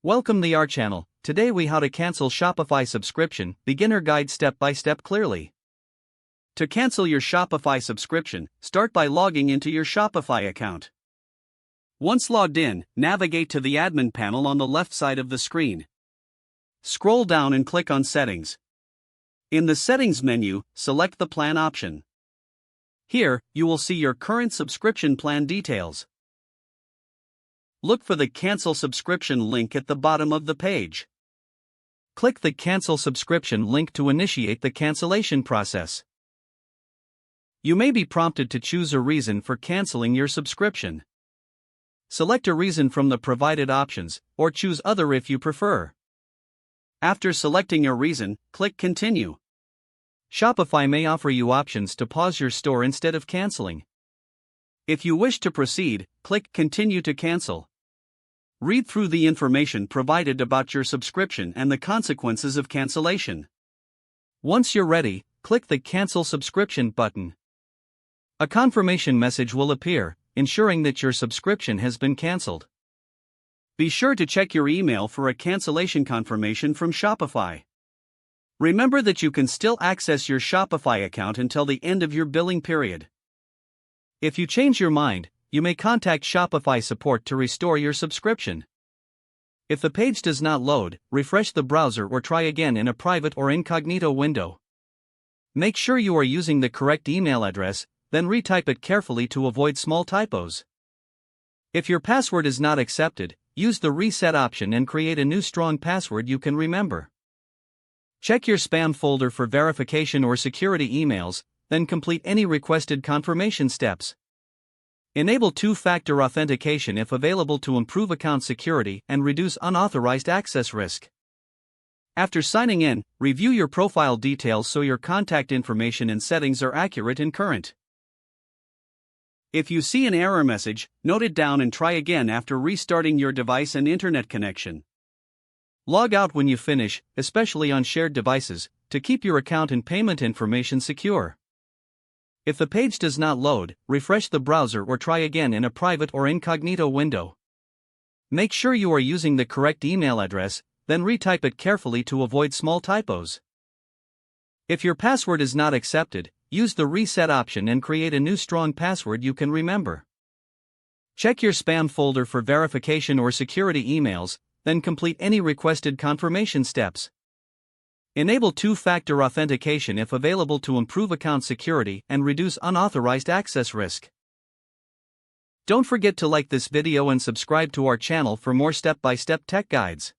Welcome to our channel. Today we how to cancel Shopify subscription, beginner guide step by step clearly. To cancel your Shopify subscription, start by logging into your Shopify account. Once logged in, navigate to the admin panel on the left side of the screen. Scroll down and click on Settings. In the Settings menu, select the Plan option. Here, you will see your current subscription plan details. Look for the Cancel Subscription link at the bottom of the page. Click the Cancel Subscription link to initiate the cancellation process. You may be prompted to choose a reason for canceling your subscription. Select a reason from the provided options, or choose Other if you prefer. After selecting a reason, click Continue. Shopify may offer you options to pause your store instead of canceling. If you wish to proceed, click Continue to cancel. Read through the information provided about your subscription and the consequences of cancellation. Once you're ready, click the Cancel Subscription button. A confirmation message will appear, ensuring that your subscription has been canceled. Be sure to check your email for a cancellation confirmation from Shopify. Remember that you can still access your Shopify account until the end of your billing period. If you change your mind, you may contact Shopify support to restore your subscription. If the page does not load, refresh the browser or try again in a private or incognito window. Make sure you are using the correct email address, then retype it carefully to avoid small typos. If your password is not accepted, use the Reset option and create a new strong password you can remember. Check your spam folder for verification or security emails, then complete any requested confirmation steps. Enable two-factor authentication if available to improve account security and reduce unauthorized access risk. After signing in, review your profile details so your contact information and settings are accurate and current. If you see an error message, note it down and try again after restarting your device and internet connection. Log out when you finish, especially on shared devices, to keep your account and payment information secure. If the page does not load, refresh the browser or try again in a private or incognito window. Make sure you are using the correct email address, then retype it carefully to avoid small typos. If your password is not accepted, use the Reset option and create a new strong password you can remember. Check your spam folder for verification or security emails, then complete any requested confirmation steps. Enable two-factor authentication if available to improve account security and reduce unauthorized access risk. Don't forget to like this video and subscribe to our channel for more step-by-step tech guides.